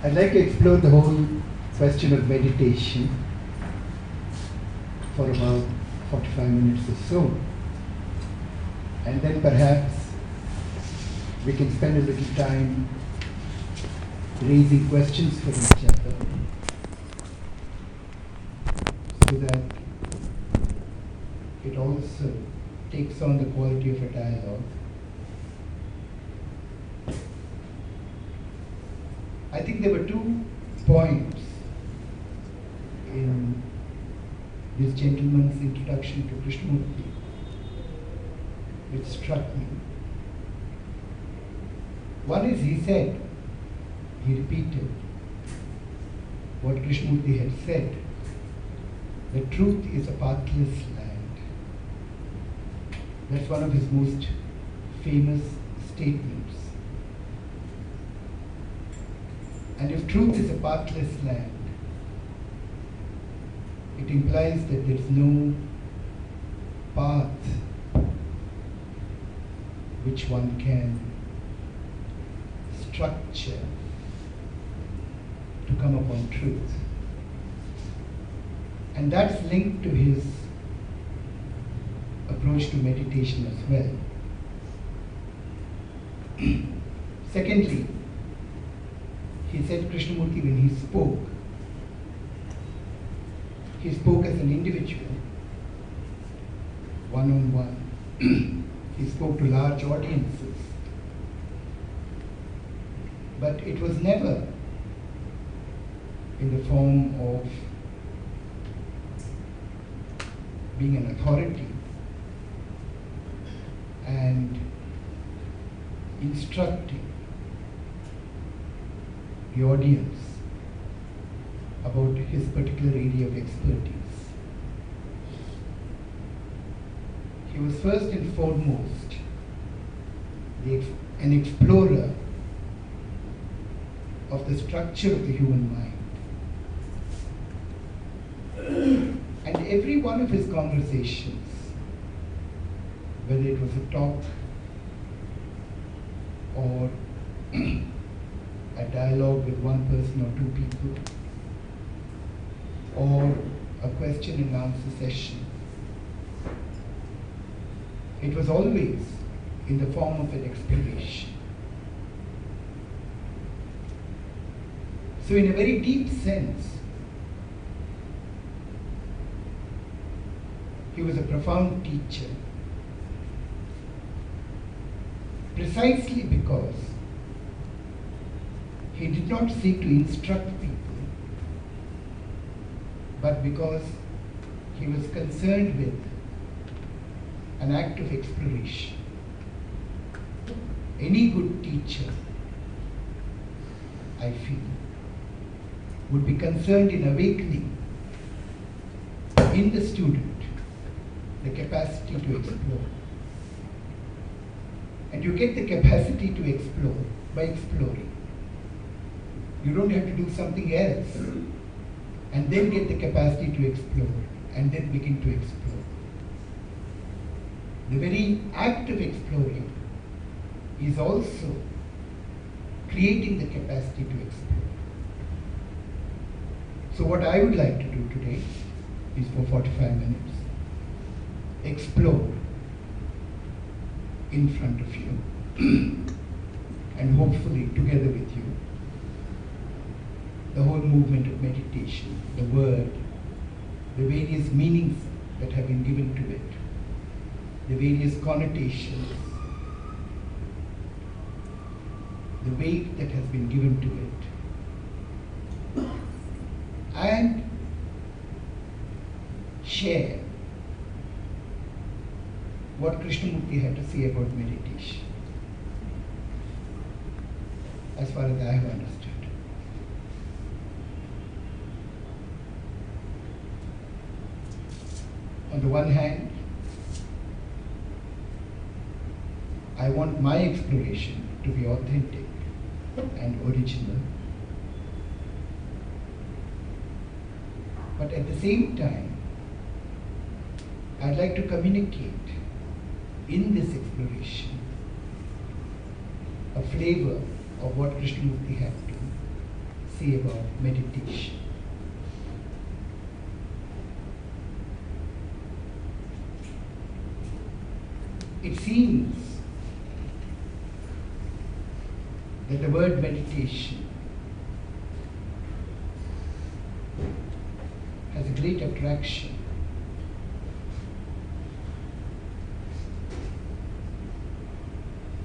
I'd like to explore the whole question of meditation for about 45 minutes or so. And then perhaps we can spend a little time raising questions for each other so that it also takes on the quality of a dialogue. I think there were 2 points in this gentleman's introduction to Krishnamurti which struck me. One is he repeated what Krishnamurti had said, the truth is a pathless land. That's one of his most famous statements. And if truth is a pathless land, it implies that there is no path which one can structure to come upon truth. And that's linked to his approach to meditation as well. Secondly, he said Krishnamurti, when he spoke as an individual, one-on-one. He spoke to large audiences. But it was never in the form of being an authority and instructing the audience about his particular area of expertise. He was first and foremost an explorer of the structure of the human mind. And every one of his conversations, whether it was a talk or a dialogue with one person or 2 people, or a question and answer session, it was always in the form of an exploration. So in a very deep sense, he was a profound teacher, precisely because he did not seek to instruct people, but because he was concerned with an act of exploration. Any good teacher, I feel, would be concerned in awakening in the student the capacity to explore. And you get the capacity to explore by exploring. You don't have to do something else and then get the capacity to explore and then begin to explore. The very act of exploring is also creating the capacity to explore. So what I would like to do today is for 45 minutes, explore in front of you and hopefully together with you the whole movement of meditation, the word, the various meanings that have been given to it, the various connotations, the weight that has been given to it, and share what Krishnamurti had to say about meditation, as far as I have understood. On the one hand, I want my exploration to be authentic and original, but at the same time, I'd like to communicate in this exploration a flavor of what Krishnamurti had to say about meditation. It seems that the word meditation has a great attraction.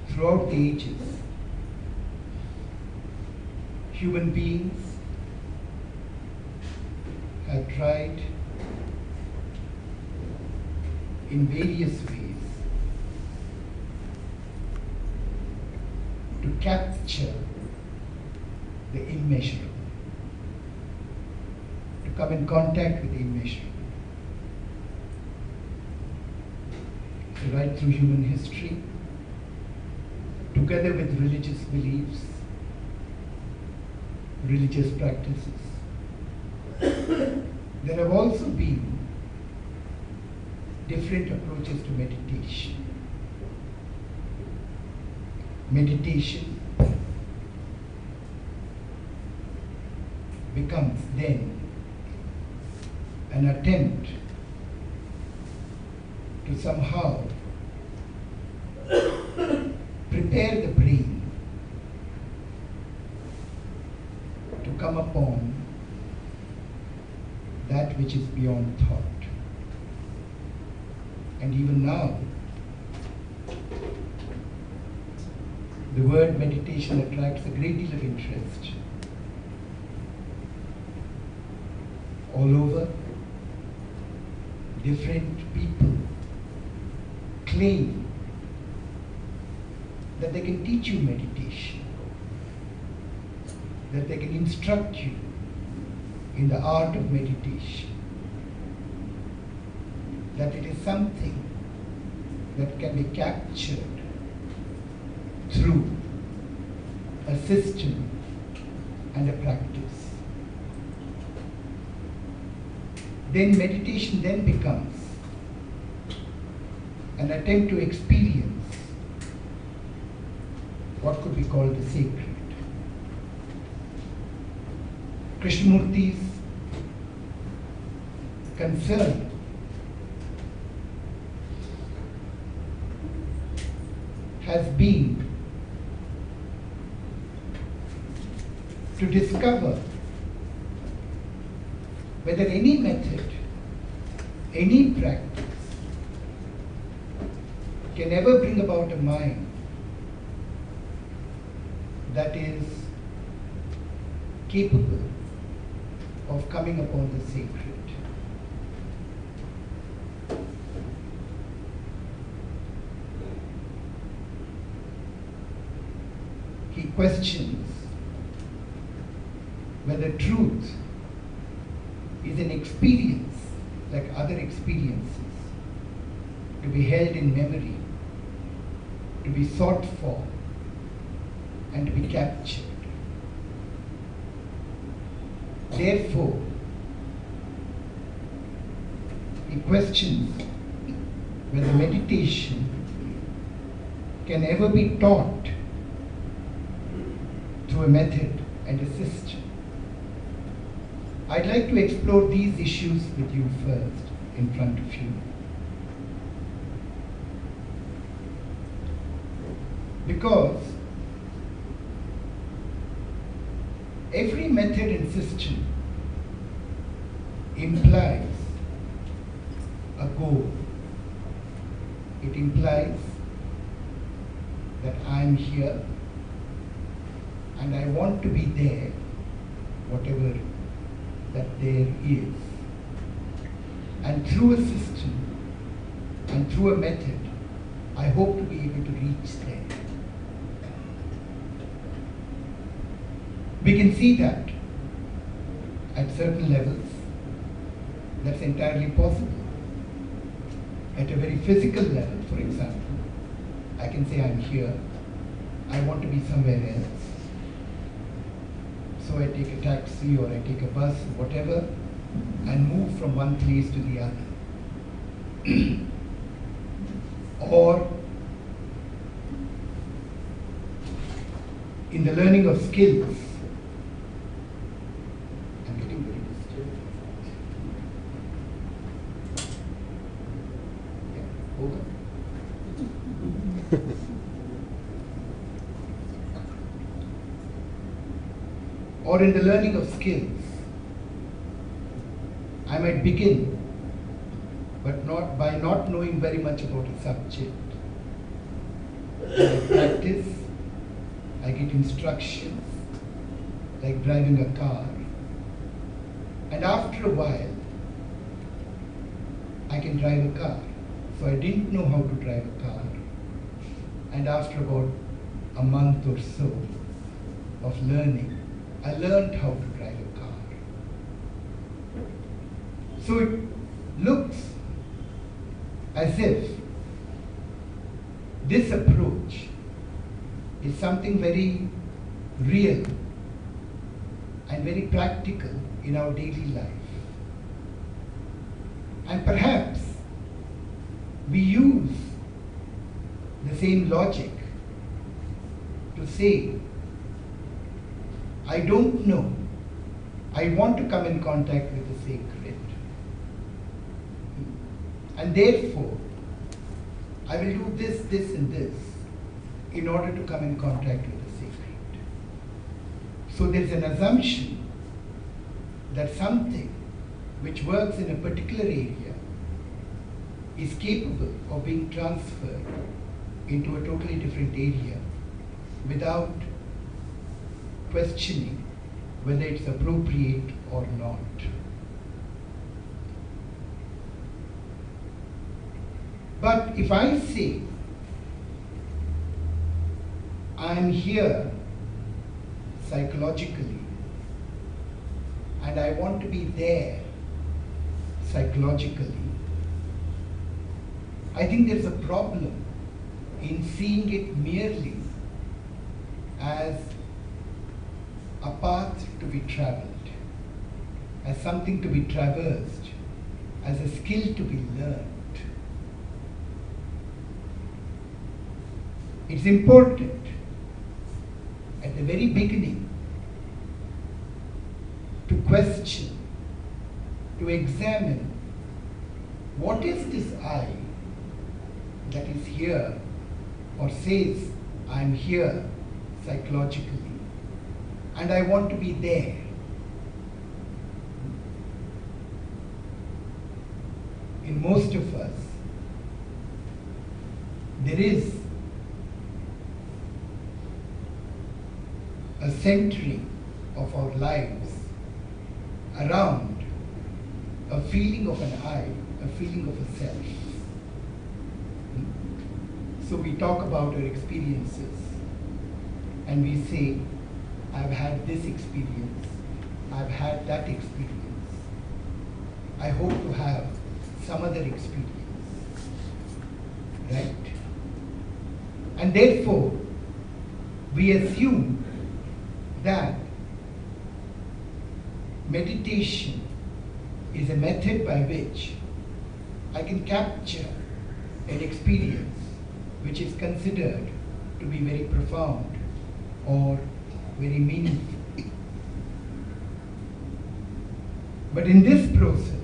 Throughout the ages, human beings have tried in various ways to capture the immeasurable, to come in contact with the immeasurable. So right through human history, together with religious beliefs, religious practices, there have also been different approaches to meditation. Meditation becomes then an attempt to somehow prepare the brain to come upon that which is beyond thought. And even now, the word meditation attracts a great deal of interest. All over, different people claim that they can teach you meditation, that they can instruct you in the art of meditation, that it is something that can be captured through a system and a practice. Then meditation then becomes an attempt to experience what could be called the sacred. Krishnamurti's concern has been to discover whether any method, any practice can ever bring about a mind that is capable of coming upon the sacred. He questions whether truth is an experience like other experiences, to be held in memory, to be sought for, and to be captured. Therefore, he questions whether meditation can ever be taught through a method and a system. I'd like to explore these issues with you first, in front of you. Because every method and system implies a goal. It implies that I'm here and I want to be there, whatever that there is. And through a system and through a method, I hope to be able to reach there. We can see that at certain levels, that's entirely possible. At a very physical level, for example, I can say I'm here, I want to be somewhere else. So I take a taxi or I take a bus, whatever, and move from one place to the other. Or in the learning of skills, or in the learning of skills, I might begin, but not by not knowing very much about a subject. I practice, I get instructions, like driving a car, and after a while, I can drive a car. So I didn't know how to drive a car, and after about a month or so of learning, I learned how to drive a car. So it looks as if this approach is something very real and very practical in our daily life. And perhaps we use the same logic to say, I don't know, I want to come in contact with the sacred, and therefore I will do this, this and this in order to come in contact with the sacred. So there's an assumption that something which works in a particular area is capable of being transferred into a totally different area without questioning whether it's appropriate or not. But if I say, I'm here psychologically and I want to be there psychologically, I think there's a problem in seeing it merely as a path to be traveled, as something to be traversed, as a skill to be learned. It's important at the very beginning to question, to examine what is this I that is here or says I'm here psychologically and I want to be there. In most of us, there is a centering of our lives around a feeling of an I, a feeling of a self. So we talk about our experiences and we say, I've had this experience, I've had that experience, I hope to have some other experience, right? And therefore, we assume that meditation is a method by which I can capture an experience which is considered to be very profound or very meaningful. But in this process,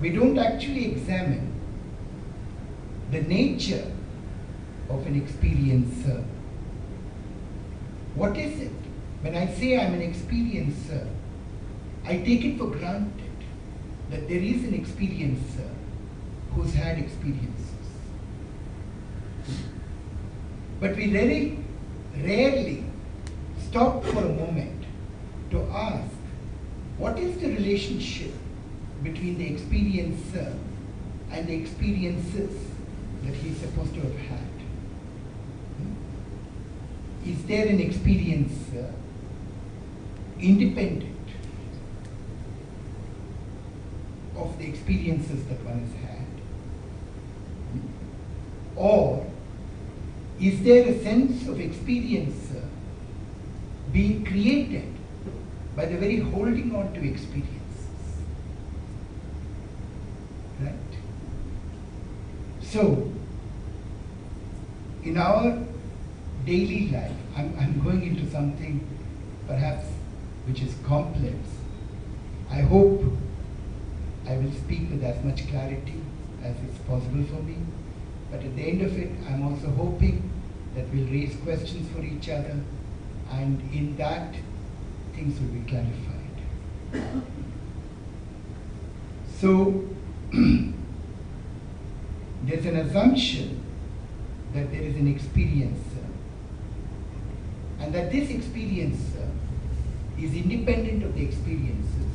we don't actually examine the nature of an experiencer. What is it? When I say I'm an experiencer, I take it for granted that there is an experiencer who's had experiences. But we very rarely stop for a moment to ask, what is the relationship between the experiencer and the experiences that he's supposed to have had? Is there an experiencer independent of the experiences that one has had? Or is there a sense of experiencer being created by the very holding on to experiences? Right? So, in our daily life, I'm going into something perhaps which is complex. I hope I will speak with as much clarity as is possible for me. But at the end of it, I'm also hoping that we'll raise questions for each other, and in that things will be clarified. So, there's an assumption that there is an experiencer, and that this experiencer is independent of the experiences,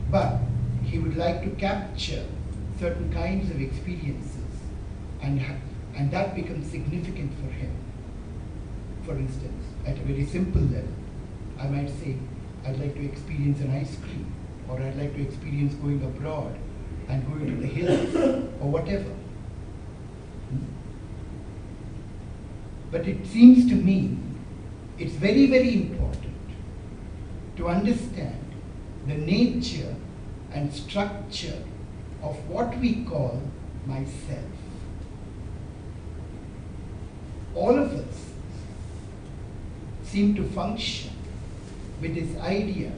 but he would like to capture certain kinds of experiences, and that becomes significant for him. For instance, at a very simple level, I might say, I'd like to experience an ice cream, or I'd like to experience going abroad and going to the hills, or whatever. But it seems to me it's very, very important to understand the nature and structure of what we call myself. All of us seem to function with this idea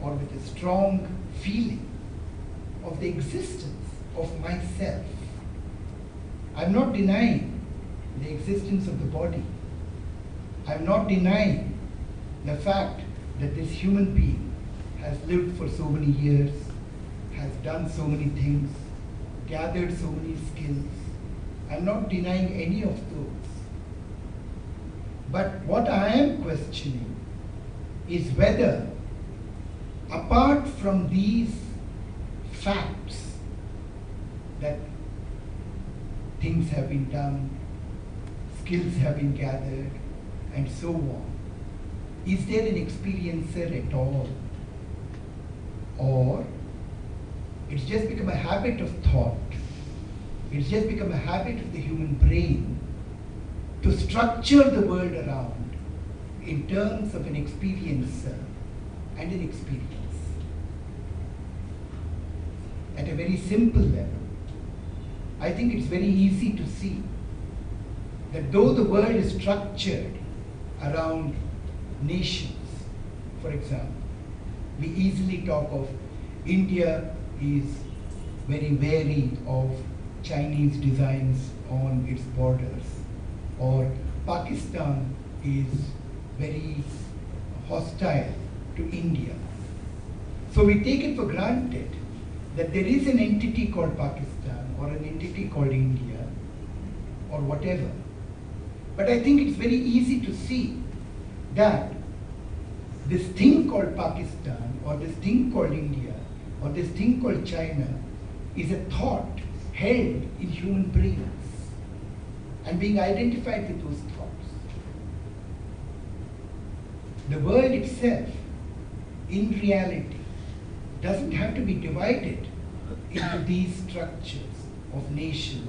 or with a strong feeling of the existence of myself. I'm not denying the existence of the body. I'm not denying the fact that this human being has lived for so many years, has done so many things, gathered so many skills. I'm not denying any of those. But what I am questioning is whether, apart from these facts that things have been done, skills have been gathered, and so on, is there an experiencer at all? Or it's just become a habit of thought, it's just become a habit of the human brain to structure the world around in terms of an experiencer and an experience. At a very simple level, I think it's very easy to see that though the world is structured around nations, for example, we easily talk of India is very wary of Chinese designs on its borders, or Pakistan is very hostile to India. So we take it for granted that there is an entity called Pakistan or an entity called India or whatever. But I think it's very easy to see that this thing called Pakistan or this thing called India or this thing called China is a thought held in human brains and being identified with those thoughts. The world itself, in reality, doesn't have to be divided into these structures of nations,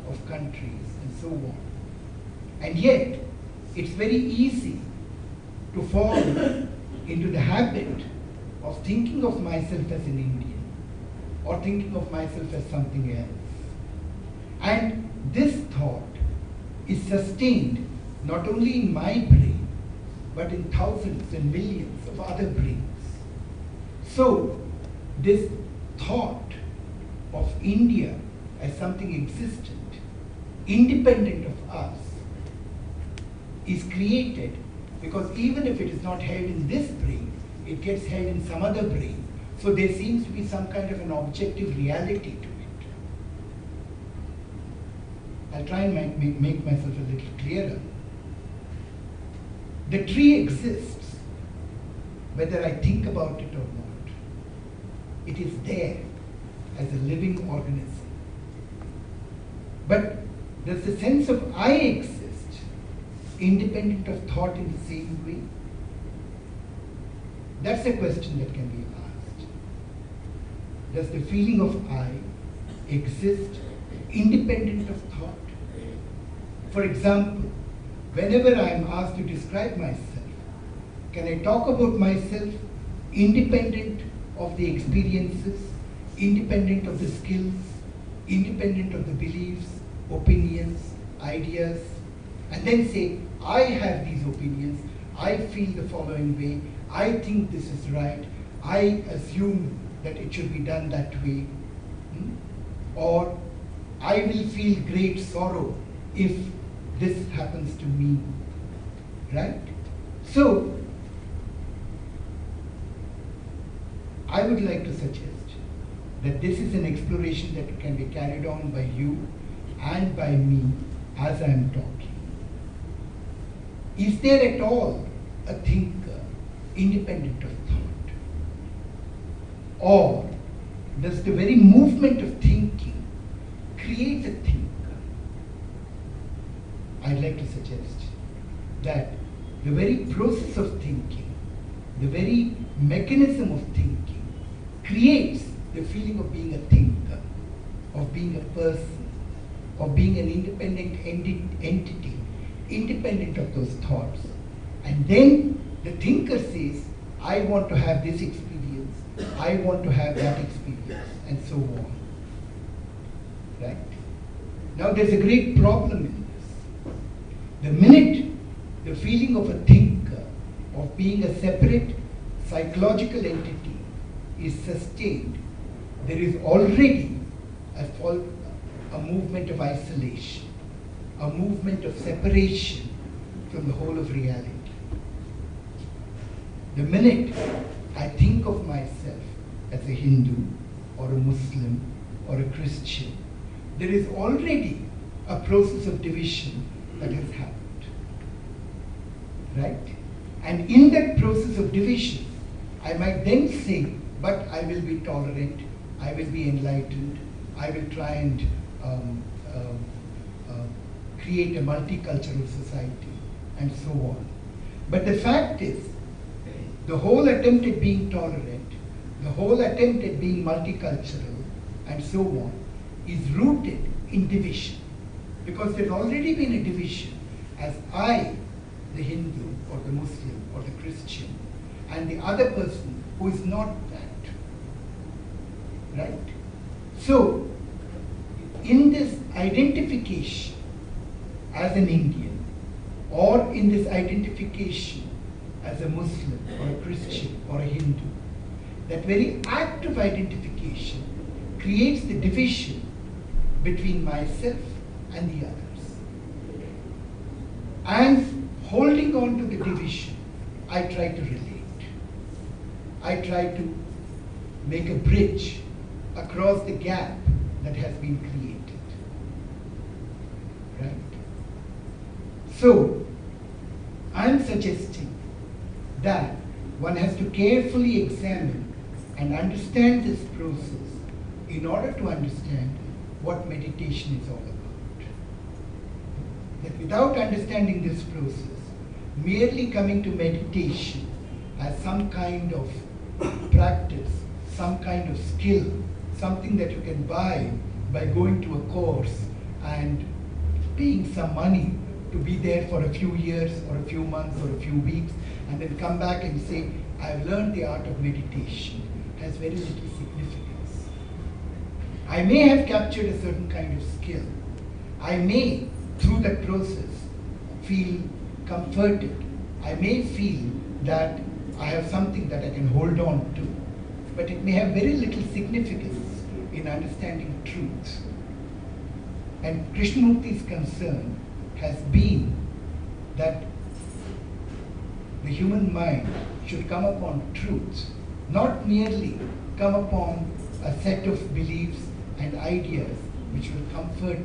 of countries, and so on. And yet, it's very easy to fall into the habit of thinking of myself as an Indian or thinking of myself as something else. And this thought is sustained not only in my brain, but in thousands and millions of other brains. So, this thought of India as something existent, independent of us, is created because even if it is not held in this brain, it gets held in some other brain. So there seems to be some kind of an objective reality to it. I'll try and make myself a little clearer. The tree exists whether I think about it or not. It is there as a living organism. But does the sense of I exist independent of thought in the same way? That's a question that can be asked. Does the feeling of I exist independent of thought? For example, whenever I am asked to describe myself, can I talk about myself independent of the experiences, independent of the skills, independent of the beliefs, opinions, ideas, and then say, I have these opinions, I feel the following way, I think this is right, I assume that it should be done that way, or I will feel great sorrow if this happens to me, right? So, I would like to suggest that this is an exploration that can be carried on by you and by me as I am talking. Is there at all a thinker independent of thought? Or does the very movement of thinking create a thinker? I'd like to suggest that the very process of thinking, the very mechanism of thinking, creates the feeling of being a thinker, of being a person, of being an independent entity, independent of those thoughts. And then the thinker says, I want to have this experience, I want to have that experience, and so on. Right? Now there's a great problem in this. The minute the feeling of a thinker, of being a separate psychological entity, is sustained, there is already a movement of isolation, a movement of separation from the whole of reality. The minute I think of myself as a Hindu or a Muslim or a Christian, there is already a process of division that has happened. Right? And in that process of division, I might then say, but I will be tolerant, I will be enlightened, I will try and create a multicultural society, and so on. But the fact is, the whole attempt at being tolerant, the whole attempt at being multicultural, and so on, is rooted in division. Because there's already been a division as I, the Hindu, or the Muslim, or the Christian, and the other person who is not that. Right? So, in this identification as an Indian, or in this identification as a Muslim, or a Christian, or a Hindu, that very act of identification creates the division between myself and the others. And holding on to the division, I try to relate. I try to make a bridge across the gap that has been created. Right? So, I'm suggesting that one has to carefully examine and understand this process in order to understand what meditation is all about. That without understanding this process, merely coming to meditation as some kind of practice, some kind of skill, something that you can buy by going to a course and paying some money to be there for a few years or a few months or a few weeks, and then come back and say, I've learned the art of meditation, has very little significance. I may have captured a certain kind of skill. I may, through that process, feel comforted. I may feel that I have something that I can hold on to, but it may have very little significance in understanding truth. And Krishnamurti's concern has been that the human mind should come upon truth, not merely come upon a set of beliefs and ideas which will comfort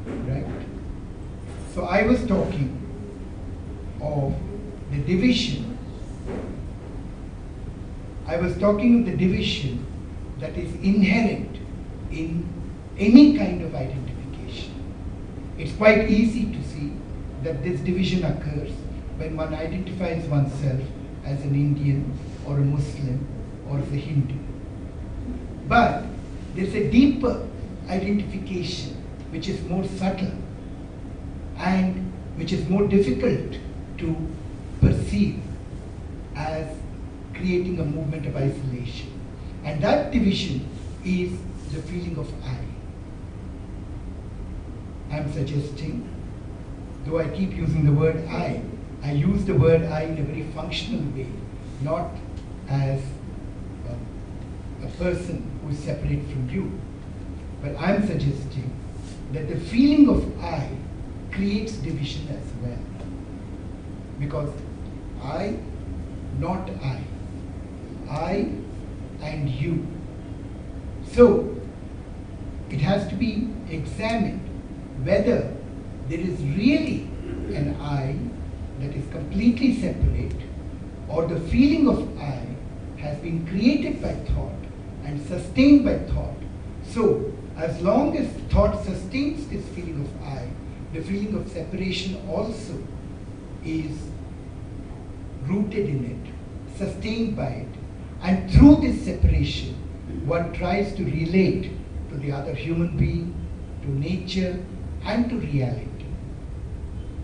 one. Right? So I was talking of the division. I was talking of the division that is inherent in any kind of identification. It's quite easy to see that this division occurs when one identifies oneself as an Indian or a Muslim or as a Hindu. But there's a deeper identification which is more subtle and which is more difficult to perceive as creating a movement of isolation. And that division is the feeling of I. I'm suggesting, though I keep using the word I use the word I in a very functional way, not as a person who is separate from you. But I'm suggesting that the feeling of I creates division as well. Because I, not I. I and you. So it has to be examined whether there is really an I that is completely separate, or the feeling of I has been created by thought and sustained by thought. So as long as thought sustains this feeling of I, the feeling of separation also is rooted in it, sustained by it. And through this separation, one tries to relate to the other human being, to nature, and to reality.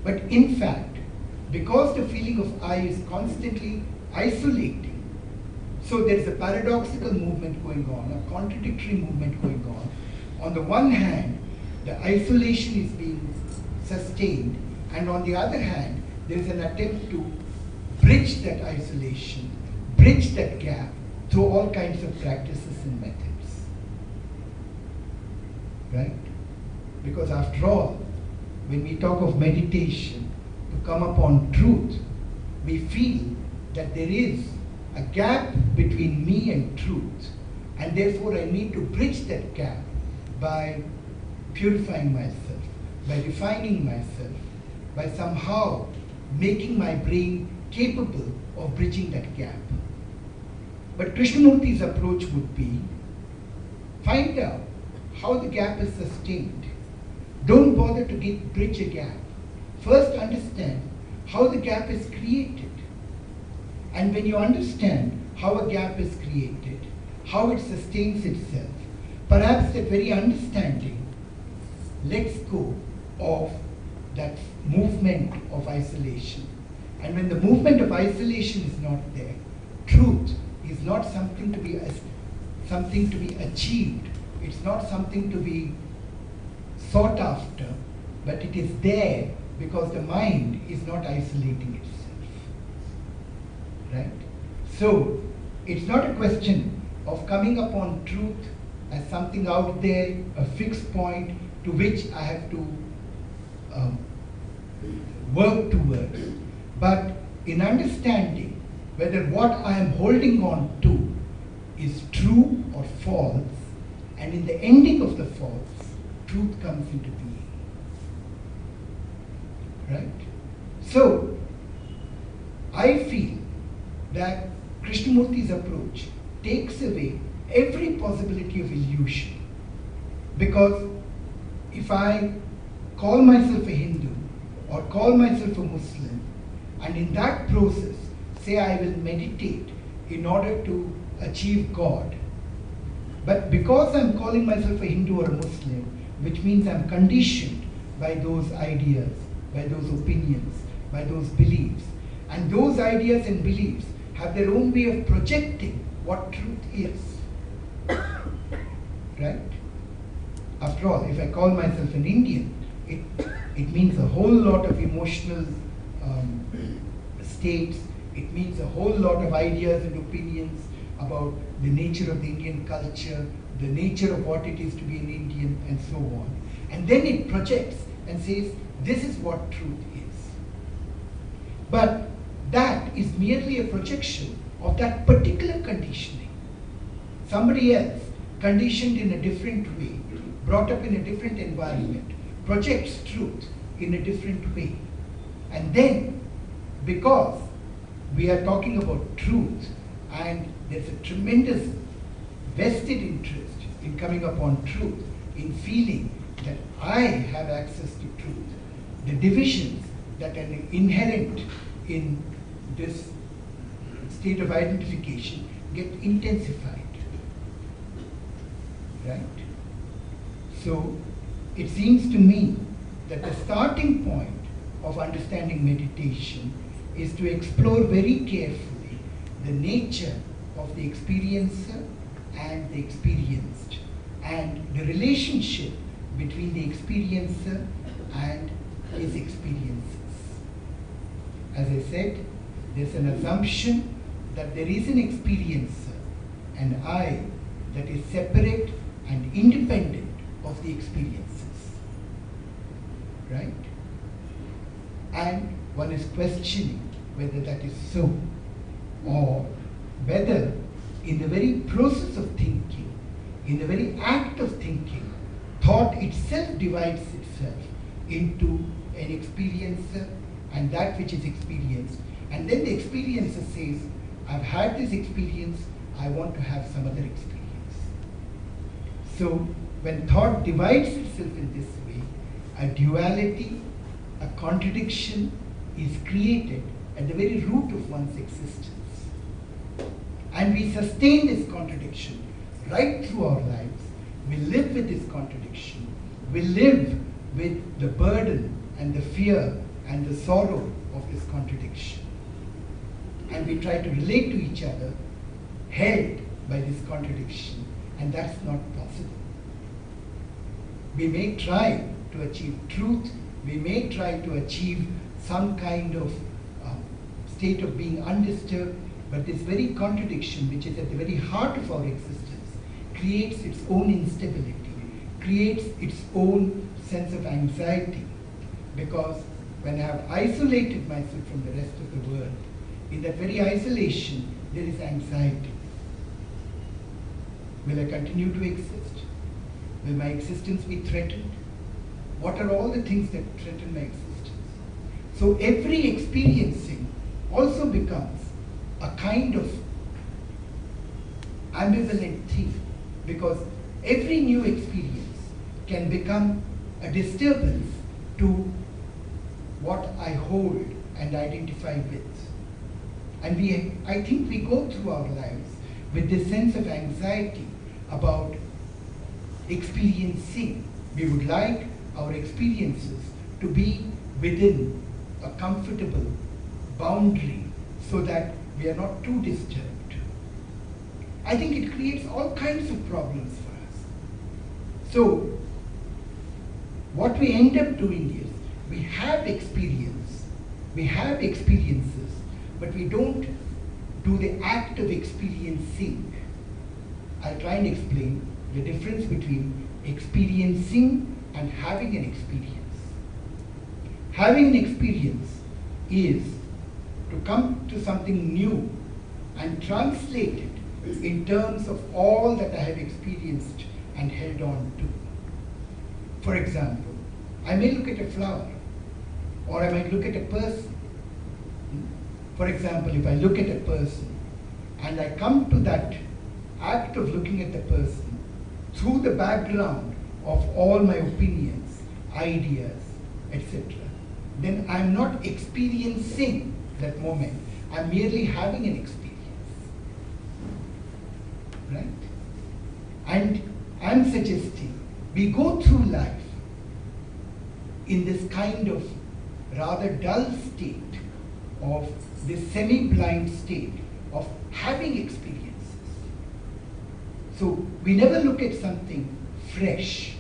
But in fact, because the feeling of I is constantly isolating, so there's a paradoxical movement going on, a contradictory movement going on. On the one hand, the isolation is being sustained, and on the other hand, there is an attempt to bridge that isolation, bridge that gap through all kinds of practices and methods. Right? Because after all, when we talk of meditation, to come upon truth, we feel that there is a gap between me and truth, and therefore I need to bridge that gap by purifying myself, by refining myself, by somehow making my brain capable of bridging that gap. But Krishnamurti's approach would be, find out how the gap is sustained. Don't bother to bridge a gap. First understand how the gap is created. And when you understand how a gap is created, how it sustains itself, perhaps that very understanding lets go of that movement of isolation. And when the movement of isolation is not there, truth is not something to be achieved. It's not something to be sought after, but it is there because the mind is not isolating itself. Right? So it's not a question of coming upon truth as something out there, a fixed point to which I have to work towards, but in understanding whether what I am holding on to is true or false, and in the ending of the false, truth comes into being. Right? So, I feel that Krishnamurti's approach takes away every possibility of illusion. Because if I call myself a Hindu or call myself a Muslim, and in that process say I will meditate in order to achieve God, but because I'm calling myself a Hindu or a Muslim, which means I'm conditioned by those ideas, by those opinions, by those beliefs, and those ideas and beliefs have their own way of projecting what truth is. Right? After all, if I call myself an Indian, it means a whole lot of emotional states, it means a whole lot of ideas and opinions about the nature of the Indian culture, the nature of what it is to be an Indian, and so on. And then it projects and says, this is what truth is. But that is merely a projection of that particular conditioning. Somebody else, conditioned in a different way, brought up in a different environment, projects truth in a different way. And then, because we are talking about truth, and there's a tremendous vested interest in coming upon truth, in feeling that I have access to truth, the divisions that are inherent in this state of identification get intensified. Right? So it seems to me that the starting point of understanding meditation is to explore very carefully the nature of the experiencer and the experienced, and the relationship between the experiencer and his experiences. As I said, there's an assumption that there is an experiencer, an I that is separate and independent of the experiences. Right? And one is questioning whether that is so, or whether in the very process of thinking, in the very act of thinking, thought itself divides itself into an experiencer and that which is experienced. And then the experiencer says, I've had this experience, I want to have some other experience. So when thought divides itself in this way, a duality, a contradiction is created at the very root of one's existence. And we sustain this contradiction right through our lives. We live with this contradiction. We live with the burden and the fear and the sorrow of this contradiction. And we try to relate to each other held by this contradiction, and that's not possible. We may try to achieve truth, we may try to achieve some kind of state of being undisturbed, but this very contradiction, which is at the very heart of our existence, creates its own instability, creates its own sense of anxiety, because when I have isolated myself from the rest of the world, in that very isolation, there is anxiety. Will I continue to exist? Will my existence be threatened? What are all the things that threaten my existence? So every experiencing also becomes a kind of ambivalent thing, because every new experience can become a disturbance to what I hold and identify with. And I think we go through our lives with this sense of anxiety about experiencing. We would like our experiences to be within a comfortable boundary so that we are not too disturbed. I think it creates all kinds of problems for us. So, what we end up doing is, we have experience, we have experiences, but we don't do the act of experiencing. I'll try and explain the difference between experiencing and having an experience. Having an experience is to come to something new and translate it in terms of all that I have experienced and held on to. For example, I may look at a flower, or I might look at a person. For example, if I look at a person and I come to that act of looking at the person through the background of all my opinions, ideas, etc., then I'm not experiencing that moment. I'm merely having an experience. Right? And I'm suggesting we go through life in this kind of rather dull state, of this semi-blind state of having experiences. So we never look at something fresh.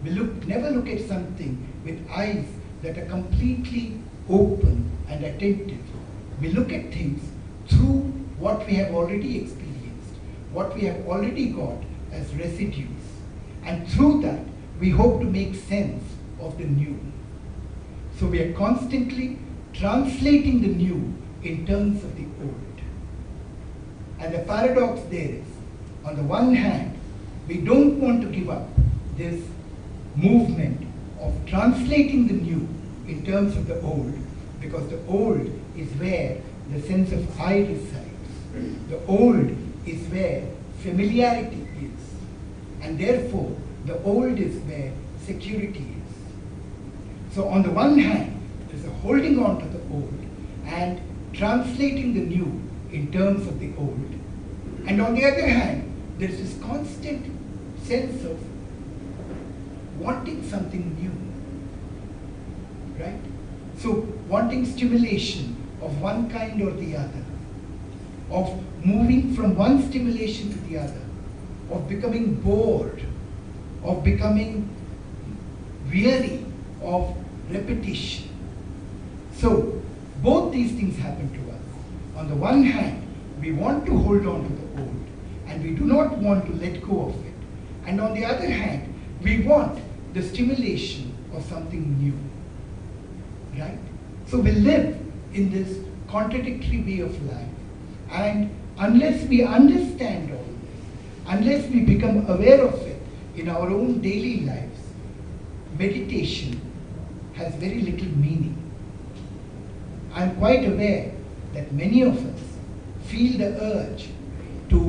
We never look at something with eyes that are completely open and attentive. We look at things through what we have already experienced, what we have already got as residues. And through that, we hope to make sense of the new. So we are constantly translating the new in terms of the old. And the paradox there is, on the one hand, we don't want to give up this movement of translating the new in terms of the old, because the old is where the sense of I resides. The old is where familiarity is. And therefore, the old is where security is. So on the one hand, there's a holding on to the old and translating the new in terms of the old. And on the other hand, there's this constant sense of wanting something new, right? So wanting stimulation of one kind or the other, of moving from one stimulation to the other, of becoming bored, of becoming weary of repetition. So both these things happen to us. On the one hand, we want to hold on to the old, and we do not want to let go of it. And on the other hand, we want the stimulation of something new, right? So we live in this contradictory way of life. And unless we understand all this, unless we become aware of it in our own daily lives, meditation has very little meaning. I'm quite aware that many of us feel the urge to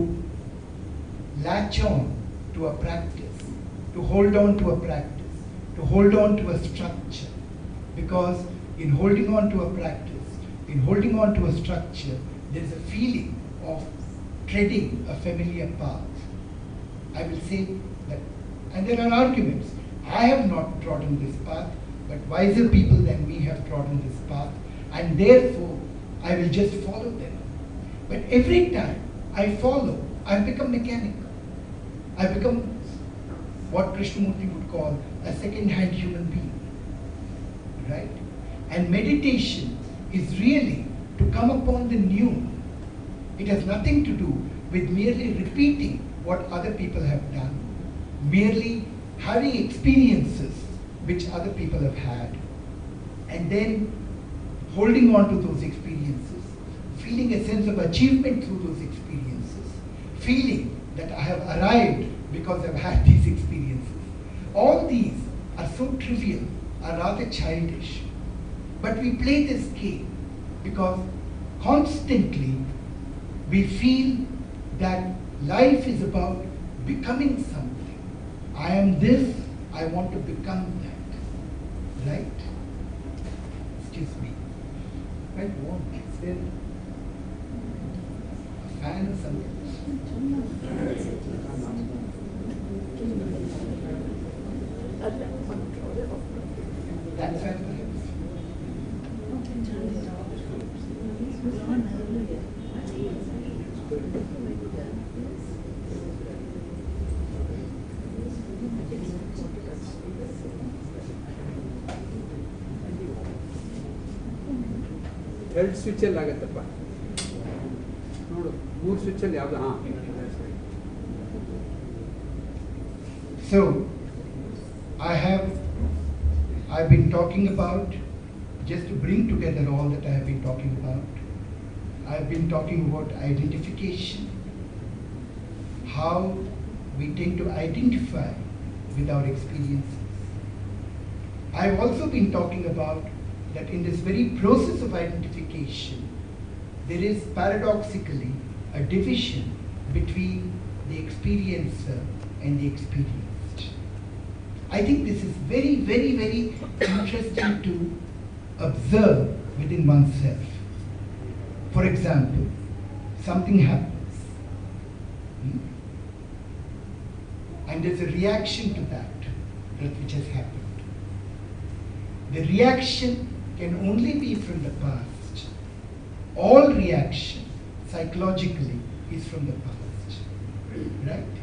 latch on to a practice, to hold on to a practice, to hold on to a structure. Because in holding on to a practice, in holding on to a structure, there's a feeling of treading a familiar path. I will say that, and there are arguments. I have not trodden this path, but wiser people than me have trodden this path, and therefore I will just follow them. But every time I follow, I become mechanical. I become what Krishnamurti would call a second-hand human being, right? And meditation is really to come upon the new. It has nothing to do with merely repeating what other people have done, merely having experiences which other people have had, and then holding on to those experiences, feeling a sense of achievement through those experiences, feeling that I have arrived because I've had these experiences. All these are so trivial, are rather childish. But we play this game because constantly we feel that life is about becoming something. I am this, I want to become that. Right? Excuse me. Quite warm. Is there a fan or something? That's right. ಎರಡು ಸ್ವಿಚ್ಚಲ್ಲಿ ಆಗತ್ತಪ್ಪ ನೋಡು 3 ಸ್ವಿಚ್ಚಲ್ಲಿ ಯಾವುದು ಹಾಂ. So I've been talking about, just to bring together all that I have been talking about, I've been talking about identification, how we tend to identify with our experiences. I've also been talking about that in this very process of identification, there is paradoxically a division between the experiencer and the experienced. I think this is very, very, very interesting to observe within oneself. For example, something happens, and there's a reaction to that which has happened. The reaction can only be from the past. All reaction psychologically is from the past, right?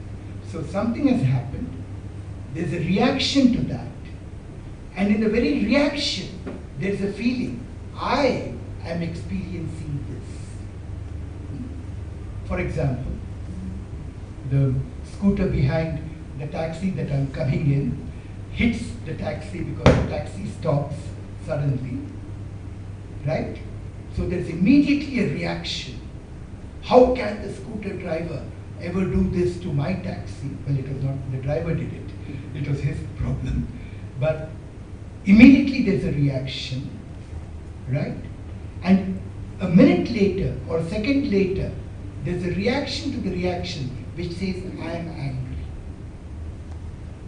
So something has happened, there's a reaction to that, and in the very reaction there's a feeling, I am experiencing this. For example, the scooter behind the taxi that I'm coming in hits the taxi because the taxi stops suddenly, right? So there's immediately a reaction. How can the scooter driver ever do this to my taxi? Well, it was not the driver did it. It was his problem. But immediately there's a reaction, right? And a minute later or a second later, there's a reaction to the reaction which says, I am angry.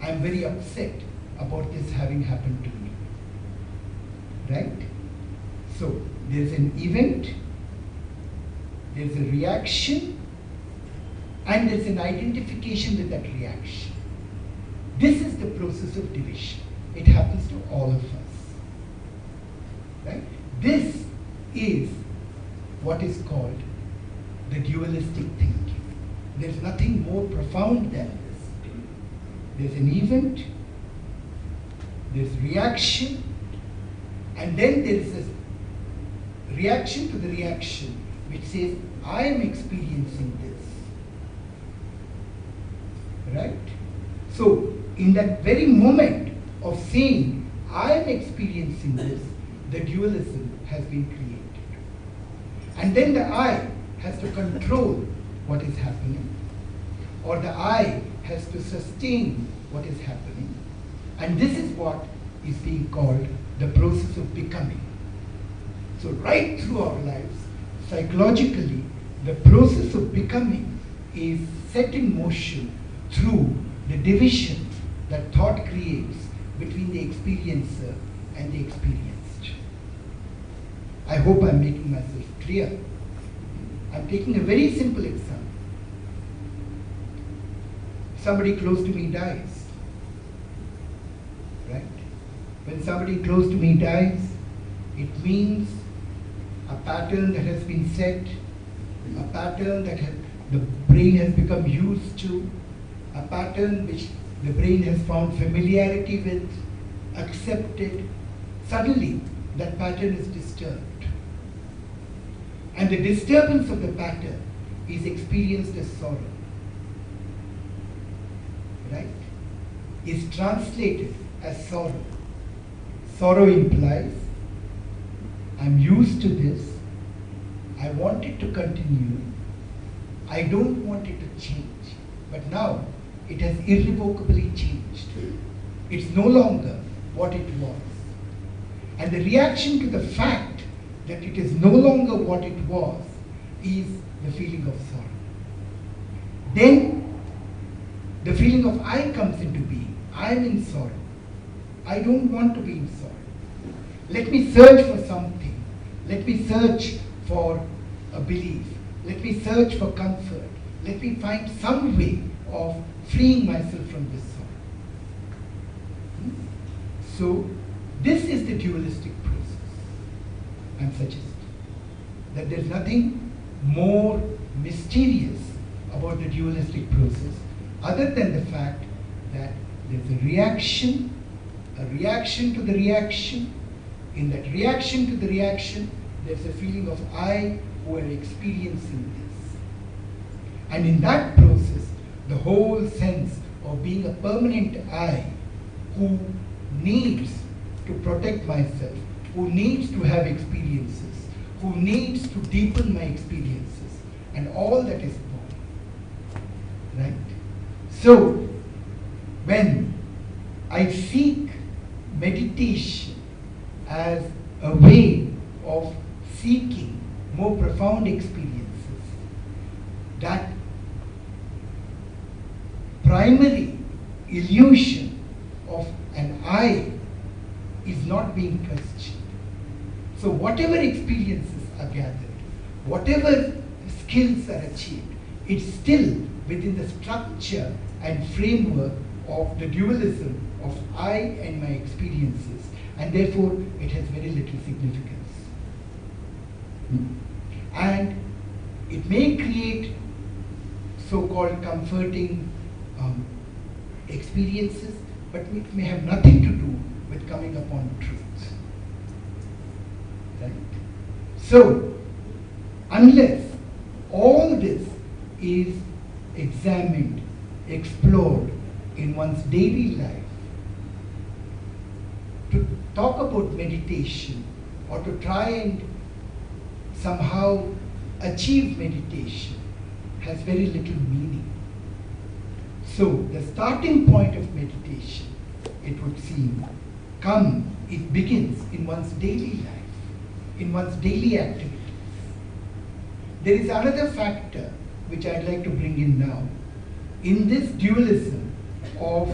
I am very upset about this having happened to me. Right? So there's an event, there's a reaction, and there's an identification with that reaction. This is the process of division. It happens to all of us. Right? This is what is called the dualistic thinking. There's nothing more profound than this. There's an event, there's reaction, and then there is a reaction to the reaction which says, I am experiencing this. Right? So, in that very moment of saying, I am experiencing this, the dualism has been created. And then the I has to control what is happening, or the I has to sustain what is happening. And this is what is being called the process of becoming. So right through our lives, psychologically, the process of becoming is set in motion through the division that thought creates between the experiencer and the experienced. I hope I'm making myself clear. I'm taking a very simple example. Somebody close to me dies, right? When somebody close to me dies, it means a pattern that has been set, a pattern that the brain has become used to, a pattern which the brain has found familiarity with, accepted. Suddenly, that pattern is disturbed. And the disturbance of the pattern is experienced as sorrow. Right? Is translated as sorrow. Sorrow implies, I'm used to this, I want it to continue, I don't want it to change. But now, it has irrevocably changed. It's no longer what it was. And the reaction to the fact that it is no longer what it was is the feeling of sorrow. Then the feeling of I comes into being. I am in sorrow. I don't want to be in sorrow. Let me search for something. Let me search for a belief. Let me search for comfort. Let me find some way of freeing myself from this sorrow. So, this is the dualistic process. I'm suggesting that there's nothing more mysterious about the dualistic process other than the fact that there's a reaction to the reaction. In that reaction to the reaction, there's a feeling of I who am experiencing this. And in that process, the whole sense of being a permanent I who needs to protect myself, who needs to have experiences, who needs to deepen my experiences, and all that is born. Right? So, when I seek meditation as a way of seeking more profound experiences, that primary illusion of an I is not being questioned. So whatever experiences are gathered, whatever skills are achieved, it's still within the structure and framework of the dualism of I and my experiences, and therefore it has very little significance. And it may create so-called comforting experiences, but it may have nothing to do with coming upon truth. Right? So, unless all this is examined, explored in one's daily life, to talk about meditation or to try and somehow achieve meditation has very little meaning. So the starting point of meditation, it would seem, it begins in one's daily life, in one's daily activities. There is another factor which I'd like to bring in now. In this dualism of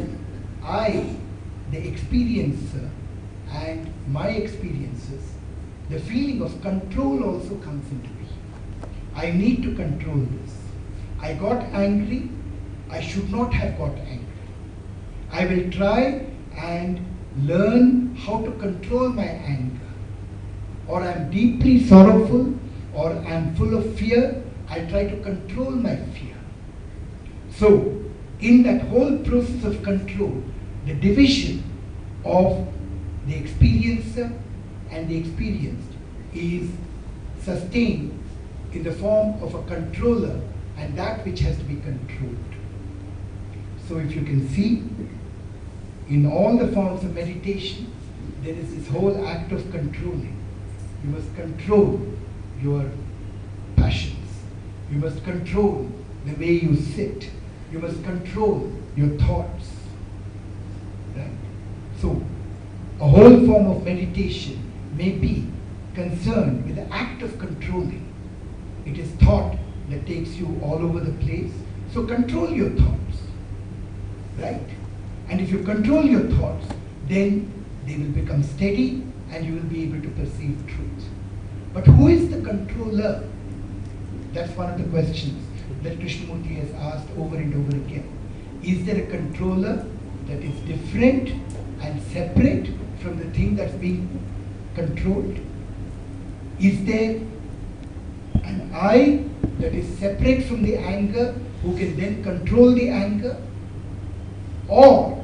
I, the experiencer, and my experiences, the feeling of control also comes into being. I need to control this. I got angry, I should not have got angry. I will try and learn how to control my anger. Or I'm deeply sorrowful, or I'm full of fear, I try to control my fear. So, in that whole process of control, the division of the experiencer and the experienced is sustained in the form of a controller and that which has to be controlled. So if you can see, in all the forms of meditation, there is this whole act of controlling. You must control your passions. You must control the way you sit. You must control your thoughts. Right? So, a whole form of meditation may be concerned with the act of controlling. It is thought that takes you all over the place. So control your thoughts. Right? And if you control your thoughts, then they will become steady and you will be able to perceive truth. But who is the controller? That's one of the questions that Krishnamurti has asked over and over again. Is there a controller that is different and separate from the thing that's being controlled? Is there an I that is separate from the anger who can then control the anger? Or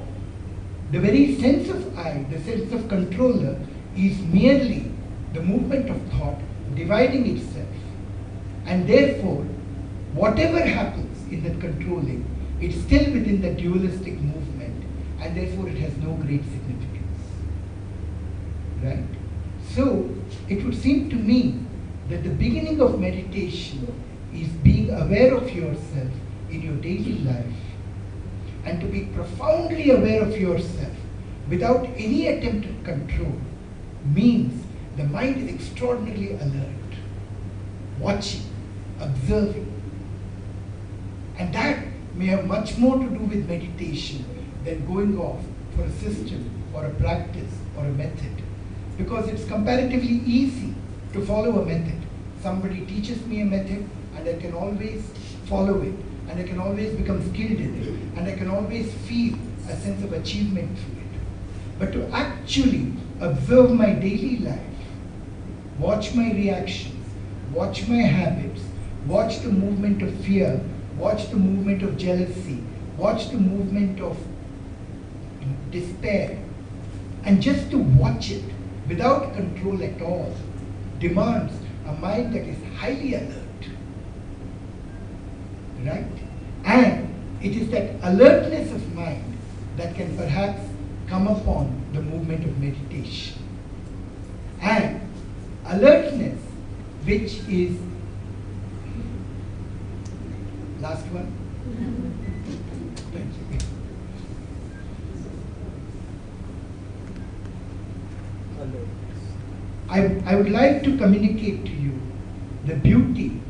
the very sense of I, the sense of controller, is merely the movement of thought dividing itself. And therefore, whatever happens in that controlling, it's still within the dualistic movement, and therefore it has no great significance. Right? So, it would seem to me that the beginning of meditation is being aware of yourself in your daily life, and to be profoundly aware of yourself without any attempt at control means the mind is extraordinarily alert, watching, observing. And that may have much more to do with meditation than going off for a system or a practice or a method. Because it's comparatively easy to follow a method. Somebody teaches me a method and I can always follow it, and I can always become skilled in it, and I can always feel a sense of achievement through it. But to actually observe my daily life, watch my reactions, watch my habits, watch the movement of fear, watch the movement of jealousy, watch the movement of despair, and just to watch it without control at all demands a mind that is highly alert. Right? And it is that alertness of mind that can perhaps come upon the movement of meditation. And alertness, which is, last one? Thank you. I would like to communicate to you the beauty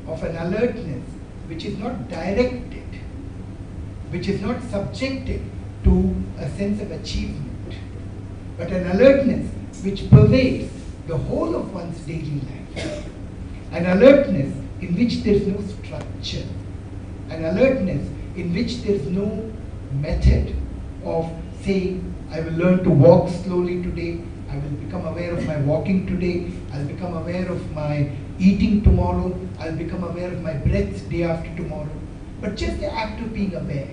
of an alertness which is not directed, which is not subjected to a sense of achievement, but an alertness which pervades the whole of one's daily life. An alertness in which there is no structure, an alertness in which there is no method of saying, I will learn to walk slowly today, I will become aware of my walking today, I'll become aware of my eating tomorrow, I'll become aware of my breath day after tomorrow. But just the act of being aware.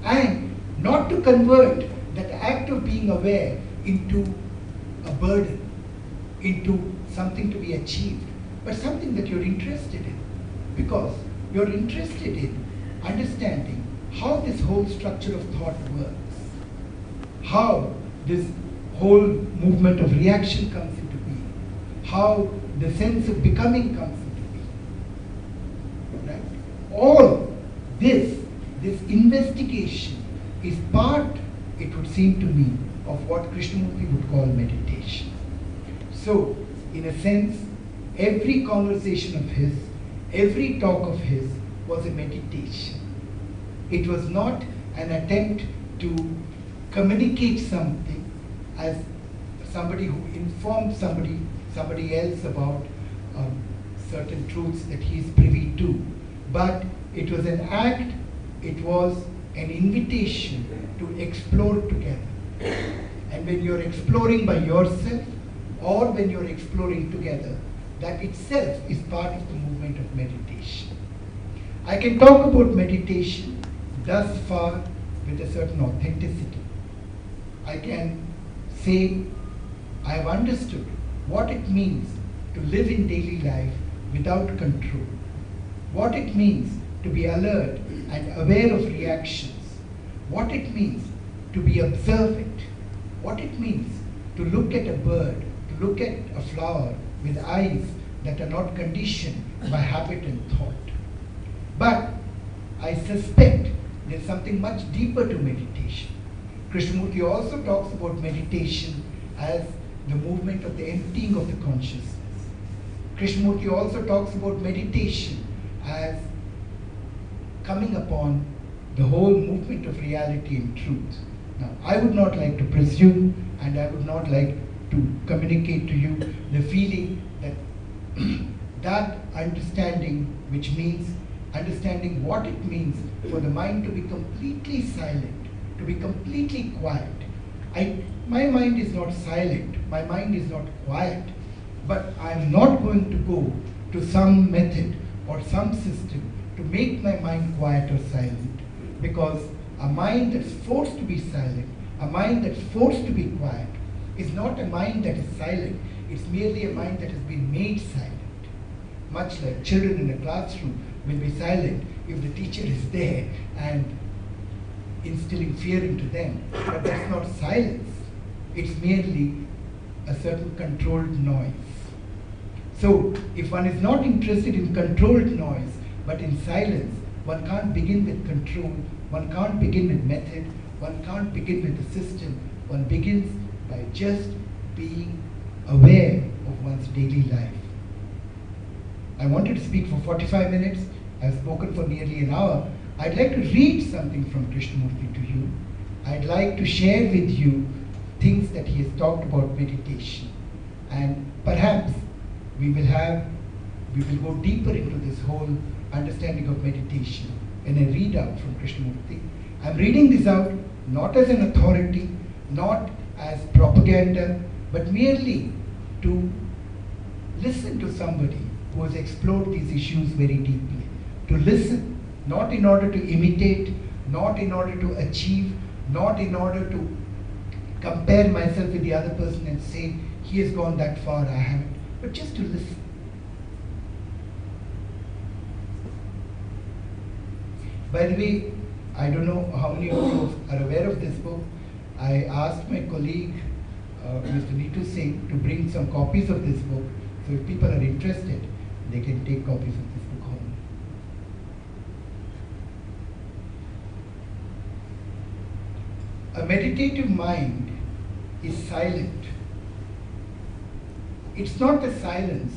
And not to convert that act of being aware into a burden, into something to be achieved, but something that you're interested in. Because you're interested in understanding how this whole structure of thought works, how this whole movement of reaction comes into being, how the sense of becoming comes into being. Right? All this investigation is part, it would seem to me, of what Krishnamurti would call meditation. So, in a sense, every conversation of his, every talk of his was a meditation. It was not an attempt to communicate something as somebody who informed somebody else about certain truths that he is privy to. But it was an act, it was an invitation to explore together. And when you're exploring by yourself, or when you're exploring together, that itself is part of the movement of meditation. I can talk about meditation thus far with a certain authenticity. I can say I have understood what it means to live in daily life without control, what it means to be alert and aware of reactions, what it means to be observant, what it means to look at a bird, to look at a flower with eyes that are not conditioned by habit and thought. But I suspect there's something much deeper to meditation. Krishnamurti also talks about meditation as the movement of the emptying of the consciousness. Krishnamurti also talks about meditation as coming upon the whole movement of reality and truth. Now, I would not like to presume, and I would not like to communicate to you the feeling that that understanding, which means understanding what it means for the mind to be completely silent, to be completely quiet. My mind is not silent, my mind is not quiet, but I'm not going to go to some method or some system to make my mind quiet or silent, because a mind that's forced to be silent, a mind that's forced to be quiet, is not a mind that is silent, it's merely a mind that has been made silent. Much like children in a classroom will be silent if the teacher is there and instilling fear into them. But that's not silence. It's merely a certain controlled noise. So if one is not interested in controlled noise, but in silence, one can't begin with control, one can't begin with method, one can't begin with the system. One begins by just being aware of one's daily life. I wanted to speak for 45 minutes. I've spoken for nearly an hour. I'd like to read something from Krishnamurti to you. I'd like to share with you things that he has talked about meditation. And perhaps we will go deeper into this whole understanding of meditation in a readout from Krishnamurti. I'm reading this out not as an authority, not as propaganda, but merely to listen to somebody who has explored these issues very deeply. To listen, not in order to imitate, not in order to achieve, not in order to compare myself with the other person and say, he has gone that far, I haven't, but just to listen. By the way, I don't know how many of you are aware of this book. I asked my colleague, Mr. Neetu Singh, to bring some copies of this book. So if people are interested, they can take copies of this book home. A meditative mind is silent. It's not the silence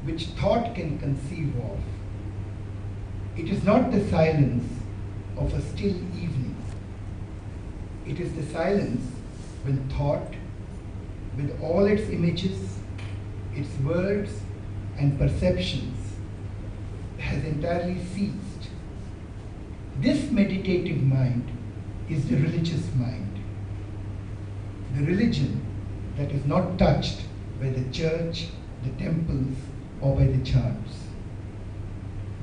which thought can conceive of. It is not the silence of a still evening. It is the silence when thought, with all its images, its words and perceptions, has entirely ceased. This meditative mind is the religious mind. The religion that is not touched by the church, the temples, or by the chants.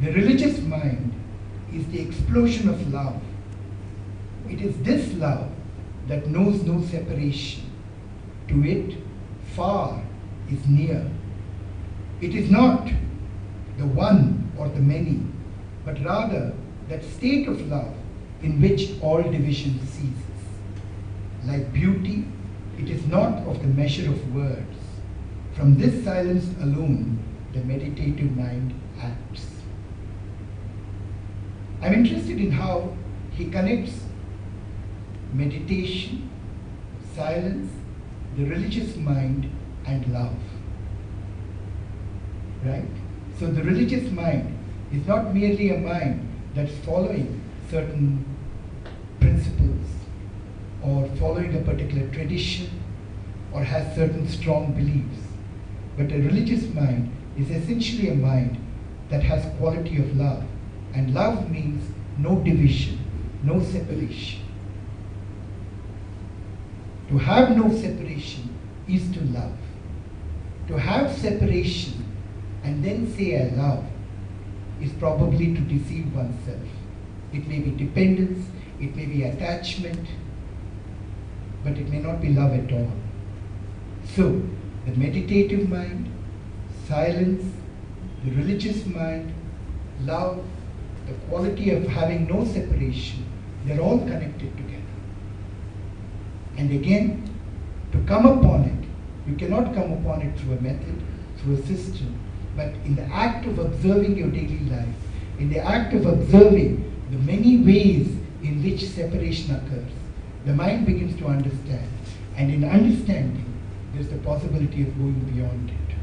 The religious mind is the explosion of love. It is this love that knows no separation. To it, far is near. It is not the one or the many, but rather that state of love in which all division ceases. Like beauty, it is not of the measure of words. From this silence alone, the meditative mind acts. I'm interested in how he connects meditation, silence, the religious mind, and love. Right? So the religious mind is not merely a mind that's following certain principles or following a particular tradition or has certain strong beliefs. But a religious mind is essentially a mind that has quality of love. And love means no division, no separation. To have no separation is to love. To have separation and then say I love is probably to deceive oneself. It may be dependence, it may be attachment, but it may not be love at all. So, the meditative mind, silence, the religious mind, love, the quality of having no separation, they're all connected together. And again, to come upon it, you cannot come upon it through a method, through a system. But in the act of observing your daily life, in the act of observing the many ways in which separation occurs, the mind begins to understand. And in understanding, there's the possibility of going beyond it.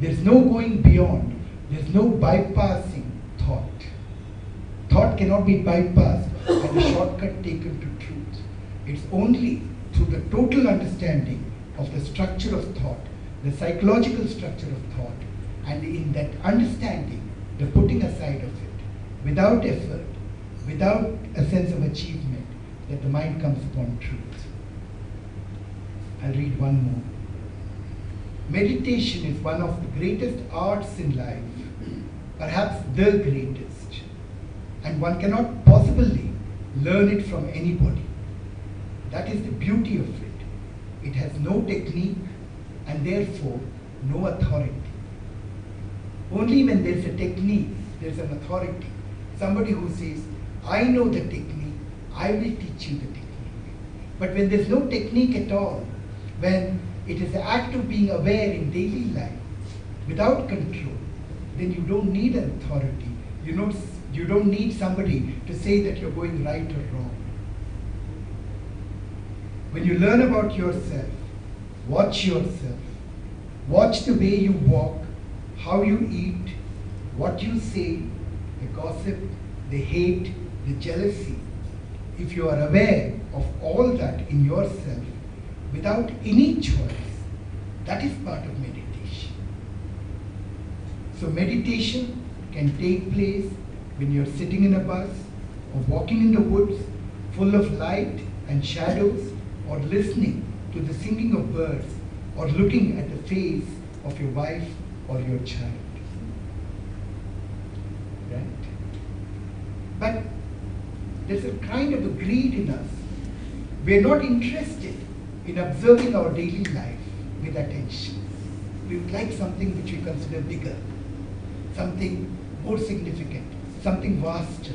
There's no going beyond. There's no bypassing thought. Thought cannot be bypassed and a shortcut taken to truth. It's only through the total understanding of the structure of thought, the psychological structure of thought, and in that understanding, the putting aside of it, without effort, without a sense of achievement, that the mind comes upon truth. I'll read one more. Meditation is one of the greatest arts in life, perhaps the greatest, and one cannot possibly learn it from anybody. That is the beauty of it. It has no technique and therefore no authority. Only when there's a technique, there's an authority. Somebody who says, I know the technique, I will teach you the technique. But when there's no technique at all, when it is the act of being aware in daily life, without control, then you don't need an authority. You don't need somebody to say that you're going right or wrong. When you learn about yourself, watch yourself. Watch the way you walk, how you eat, what you say, the gossip, the hate, the jealousy. If you are aware of all that in yourself without any choice, that is part of meditation. So meditation can take place when you're sitting in a bus or walking in the woods full of light and shadows, or listening to the singing of birds, or looking at the face of your wife or your child. Right? But there's a kind of a greed in us. We're not interested in observing our daily life with attention. We would like something which we consider bigger, something more significant, something vaster.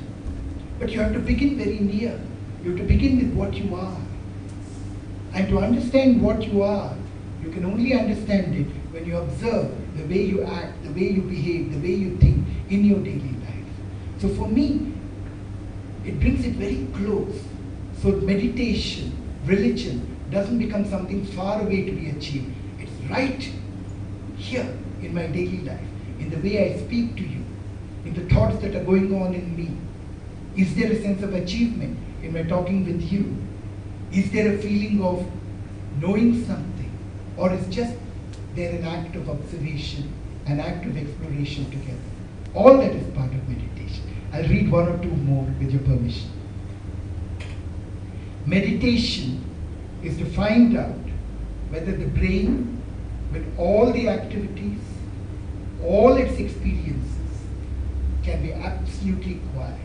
But you have to begin very near. You have to begin with what you are. And to understand what you are, you can only understand it when you observe the way you act, the way you behave, the way you think in your daily life. So for me, it brings it very close. So meditation, religion, doesn't become something far away to be achieved. It's right here in my daily life, in the way I speak to you, in the thoughts that are going on in me. Is there a sense of achievement in my talking with you? Is there a feeling of knowing something? Or is just there an act of observation, an act of exploration together? All that is part of meditation. I'll read one or two more with your permission. Meditation is to find out whether the brain, with all the activities, all its experiences, can be absolutely quiet.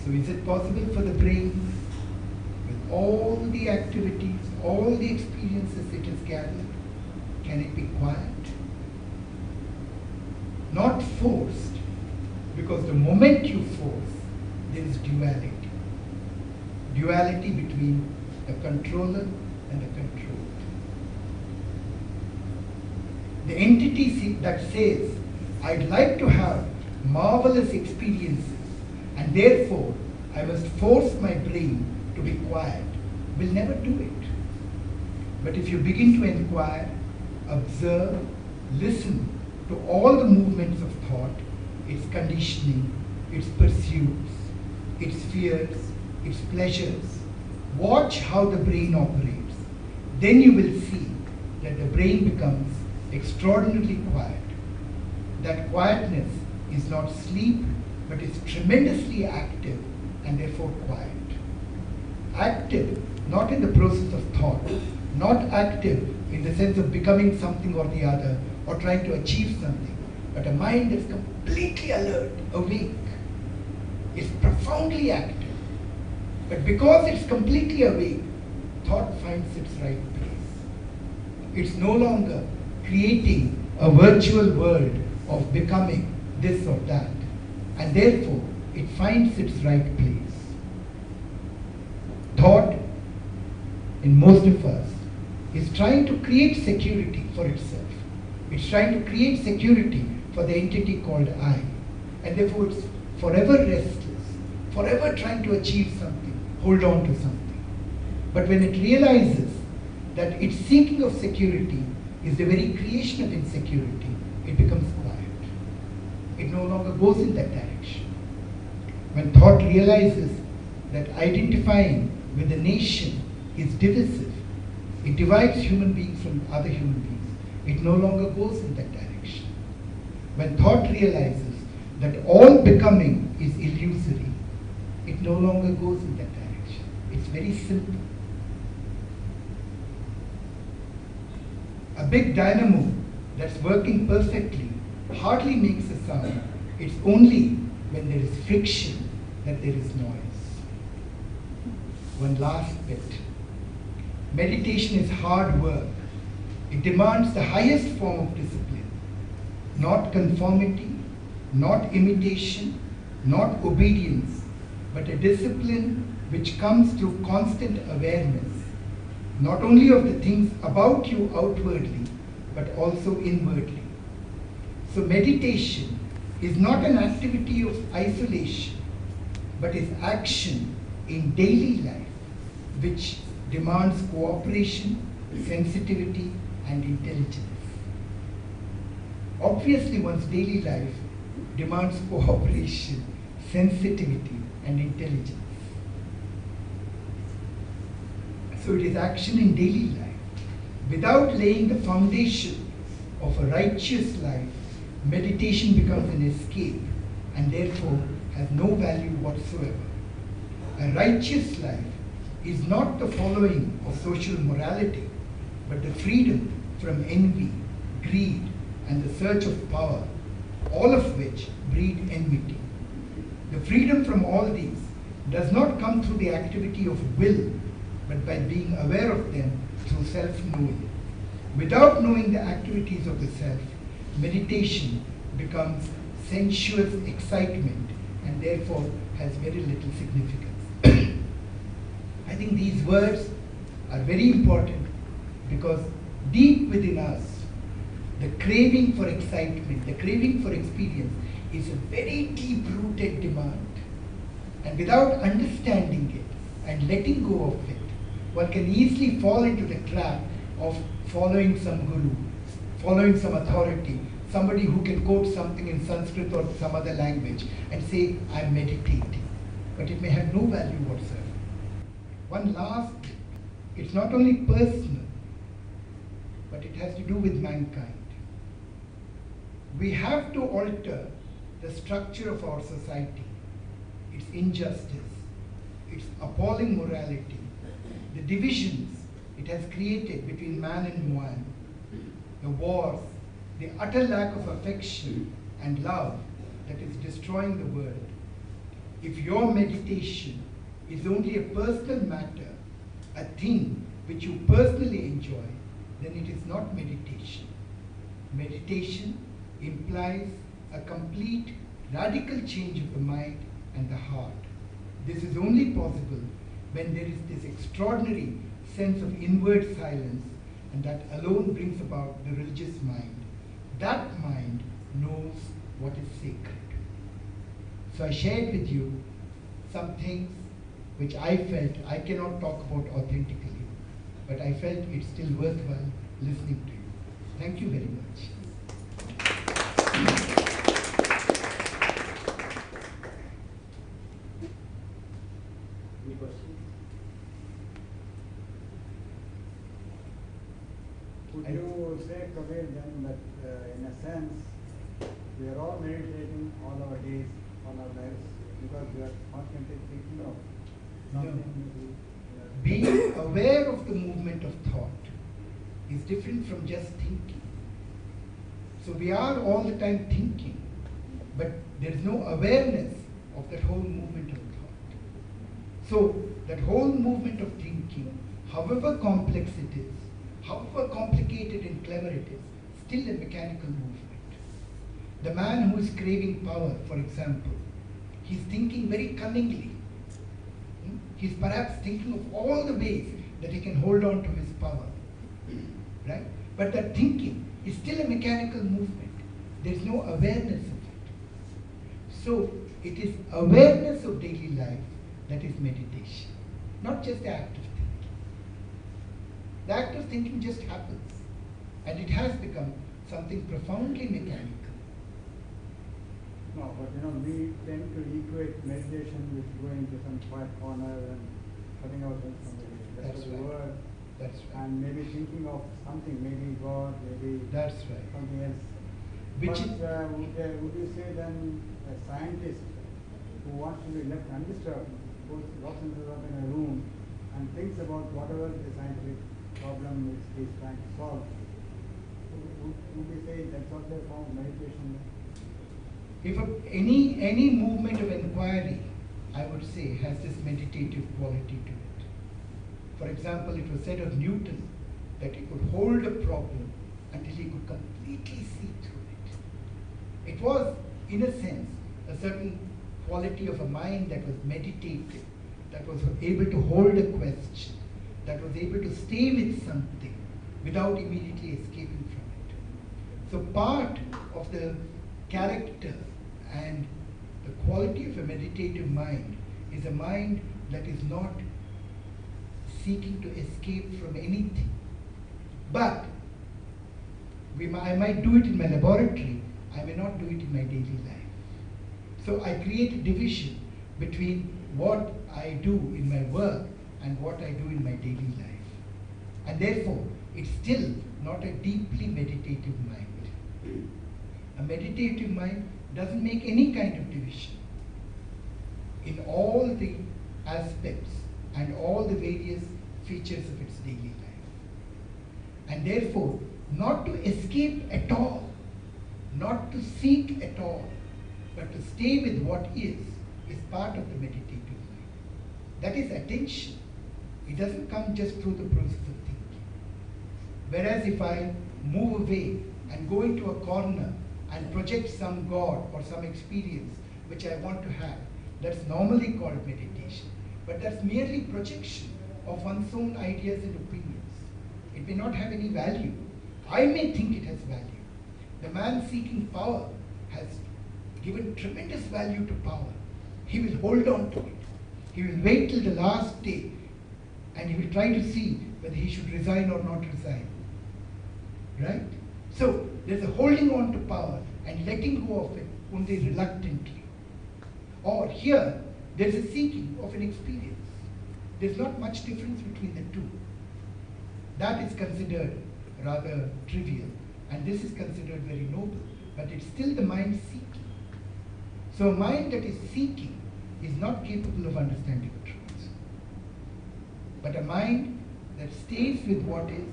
So is it possible for the brain, with all the activities, all the experiences it has gathered, can it be quiet? Not forced, because the moment you force, there is duality. Duality between the controller and the controlled. The entity that says, I'd like to have marvelous experiences, and therefore I must force my brain to be quiet, will never do it. But if you begin to inquire, observe, listen to all the movements of thought, its conditioning, its pursuits, its fears, its pleasures, watch how the brain operates, then you will see that the brain becomes extraordinarily quiet. That quietness is not sleep, but is tremendously active and therefore quiet. Active, not in the process of thought, not active in the sense of becoming something or the other, or trying to achieve something, but a mind that's completely alert, awake, is profoundly active. But because it's completely awake, thought finds its right place. It's no longer creating a virtual world of becoming this or that, and therefore it finds its right place. Thought, in most of us, is trying to create security for itself. It's trying to create security for the entity called I. And therefore it's forever restless, forever trying to achieve something, hold on to something. But when it realizes that its seeking of security is the very creation of insecurity, it becomes quiet. It no longer goes in that direction. When thought realizes that identifying with the nation is divisive, it divides human beings from other human beings, it no longer goes in that direction. When thought realizes that all becoming is illusory, it no longer goes in that direction. It's very simple. A big dynamo that's working perfectly hardly makes a sound. It's only when there is friction that there is noise. One last bit. Meditation is hard work. It demands the highest form of discipline. Not conformity, not imitation, not obedience, but a discipline which comes through constant awareness, not only of the things about you outwardly, but also inwardly. So meditation is not an activity of isolation, but is action in daily life, which demands cooperation, sensitivity, and intelligence. Obviously, one's daily life demands cooperation, sensitivity, and intelligence. So it is action in daily life. Without laying the foundation of a righteous life, meditation becomes an escape and therefore has no value whatsoever. A righteous life is not the following of social morality, but the freedom from envy, greed, and the search of power, all of which breed enmity. The freedom from all these does not come through the activity of will, but by being aware of them through self-knowing. Without knowing the activities of the self, meditation becomes sensuous excitement and therefore has very little significance. I think these words are very important because deep within us, the craving for excitement, the craving for experience is a very deep-rooted demand. And without understanding it and letting go of it, one can easily fall into the trap of following some guru, following some authority, somebody who can quote something in Sanskrit or some other language and say, I'm meditating. But it may have no value whatsoever. One last bit. It's not only personal, but it has to do with mankind. We have to alter the structure of our society, its injustice, its appalling morality, the divisions it has created between man and woman, the wars, the utter lack of affection and love that is destroying the world. If your meditation is only a personal matter, a thing which you personally enjoy, then it is not meditation. Meditation implies a complete radical change of the mind and the heart. This is only possible when there is this extraordinary sense of inward silence, and that alone brings about the religious mind. That mind knows what is sacred. So I shared with you some things which I felt I cannot talk about authentically, but I felt it's still worthwhile listening to you. Thank you very much. Any questions? Would you say, Kabir, then that in a sense, we are all meditating all our days, all our lives, because we are constantly thinking of something. Being aware of the movement of thought is different from just thinking. So we are all the time thinking, but there is no awareness of that whole movement of thought. So that whole movement of thinking, however complex it is, however complicated and clever it is, still a mechanical movement. The man who is craving power, for example, he's thinking very cunningly. He's perhaps thinking of all the ways that he can hold on to his power. right? But that thinking is still a mechanical movement. There's no awareness of it. So it is awareness of daily life that is meditation, not just the act of thinking. The act of thinking just happens, and it has become something profoundly mechanical. No, but we tend to equate meditation with going to some quiet corner and shutting ourselves from the That's rest of the right. world. That's right. And maybe thinking of something, maybe God, maybe That's right. something else. Which But is, would you say then a scientist who wants to be left undisturbed, locks himself up in a room and thinks about whatever the scientific problem is he's trying to solve, would you say that's also a form of meditation? if any movement of inquiry, I would say, has this meditative quality to it. For example, it was said of Newton that he could hold a problem until he could completely see through it. It was, in a sense, a certain quality of a mind that was meditative, that was able to hold a question, that was able to stay with something without immediately escaping from it. So part of the character and the quality of a meditative mind is a mind that is not seeking to escape from anything. But I might do it in my laboratory, I may not do it in my daily life. So I create a division between what I do in my work and what I do in my daily life. And therefore, it's still not a deeply meditative mind. A meditative mind doesn't make any kind of division in all the aspects and all the various features of its daily life. And therefore, not to escape at all, not to seek at all, but to stay with what is part of the meditative mind. That is attention. It doesn't come just through the process of thinking. Whereas if I move away and go into a corner and project some God or some experience which I want to have, that's normally called meditation. But that's merely projection of one's own ideas and opinions. It may not have any value. I may think it has value. The man seeking power has given tremendous value to power. He will hold on to it. He will wait till the last day and he will try to see whether he should resign or not resign. Right? So there's a holding on to power and letting go of it only reluctantly. Or here, there's a seeking of an experience. There's not much difference between the two. That is considered rather trivial, and this is considered very noble, but it's still the mind seeking. So a mind that is seeking is not capable of understanding truth. But a mind that stays with what is,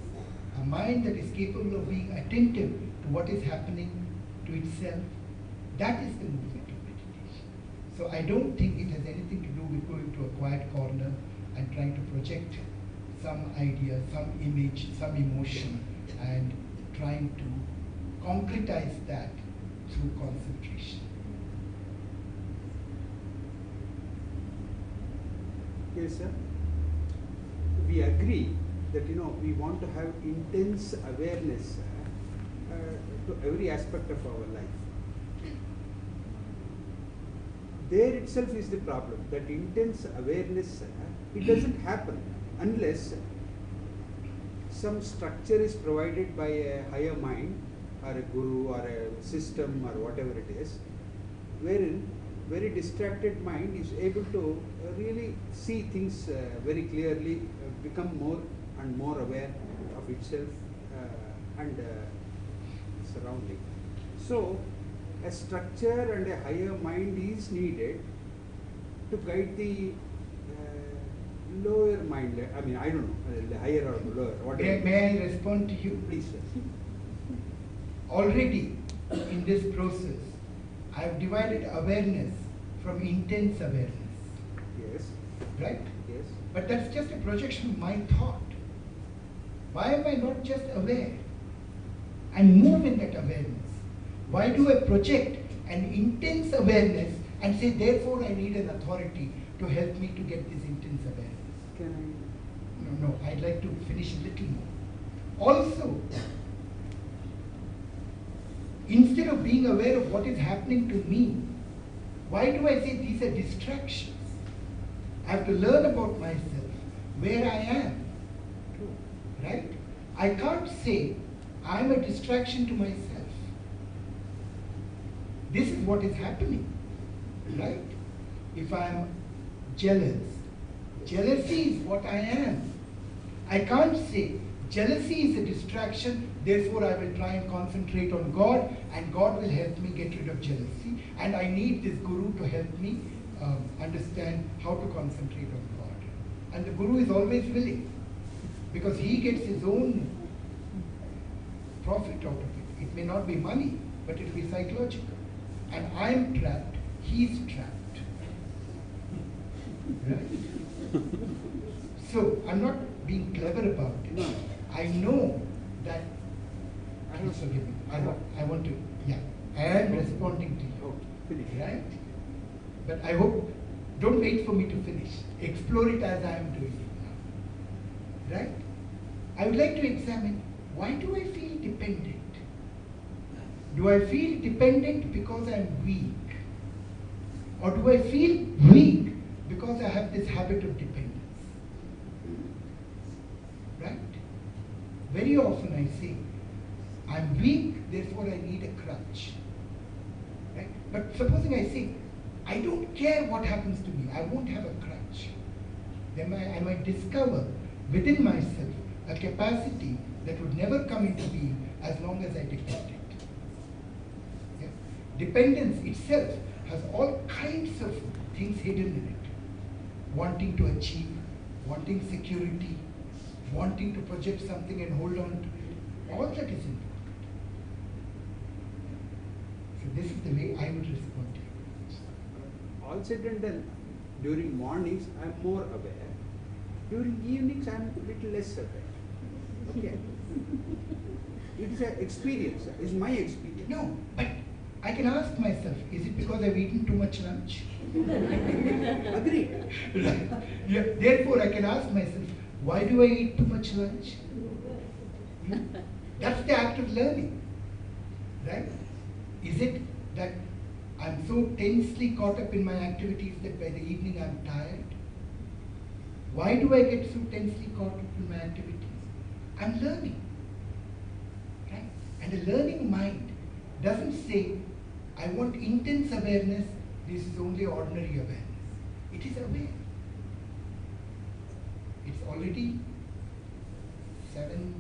a mind that is capable of being attentive to what is happening to itself, that is the movement of meditation. So I don't think it has anything to do with going to a quiet corner and trying to project some idea, some image, some emotion, and trying to concretize that through concentration. Yes, sir. We agree that we want to have intense awareness to every aspect of our life. There itself is the problem. That intense awareness, it doesn't happen unless some structure is provided by a higher mind or a guru or a system or whatever it is, wherein very distracted mind is able to really see things very clearly, become more and more aware of itself and surrounding. So a structure and a higher mind is needed to guide the lower mind. I mean, I don't know, the higher or the lower. Whatever. May I respond to you? Please, sir. Already in this process, I have divided awareness from intense awareness. Yes. Right? Yes. But that's just a projection of my thought. Why am I not just aware and move in that awareness? Why do I project an intense awareness and say, therefore I need an authority to help me to get this intense awareness? Can No, I'd like to finish a little more. Also, instead of being aware of what is happening to me, why do I say these are distractions? I have to learn about myself, where I am. Right? I can't say I am a distraction to myself. This is what is happening. Right? If I am jealous, jealousy is what I am. I can't say jealousy is a distraction, therefore I will try and concentrate on God and God will help me get rid of jealousy, and I need this guru to help me understand how to concentrate on God. And the guru is always willing because he gets his own profit out of it. It may not be money, but it will be psychological. And I'm trapped, he's trapped. Right? So I'm not being clever about it. No. I know that, please forgive me, I want to, yeah, I am responding to you. Oh, finish. Right? But I hope, don't wait for me to finish. Explore it as I am doing it now. Right? I would like to examine, why do I feel dependent? Do I feel dependent because I am weak? Or do I feel weak because I have this habit of dependence? Right? Very often I say, I'm weak, therefore I need a crutch. Right? But supposing I say, I don't care what happens to me, I won't have a crutch. Then I might discover within myself a capacity that would never come into being as long as I depend it. Yeah? Dependence itself has all kinds of things hidden in it. Wanting to achieve, wanting security, wanting to project something and hold on to it. All that is important. So this is the way I would respond to you. All said and done, during mornings I am more aware. During evenings I am a little less aware. Okay. It is an experience, it is my experience. No, but I can ask myself, is it because I've eaten too much lunch? Agreed. Right. Yeah. Therefore, I can ask myself, why do I eat too much lunch? That's the act of learning. Right? Is it that I'm so tensely caught up in my activities that by the evening I'm tired? Why do I get so tensely caught up in my activities? I'm learning. Right? And a learning mind doesn't say, I want intense awareness, this is only ordinary awareness. It is aware. It's already 7:15.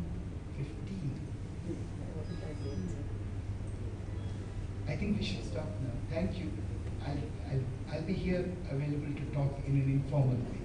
I think we should stop now. Thank you. I'll be here available to talk in an informal way.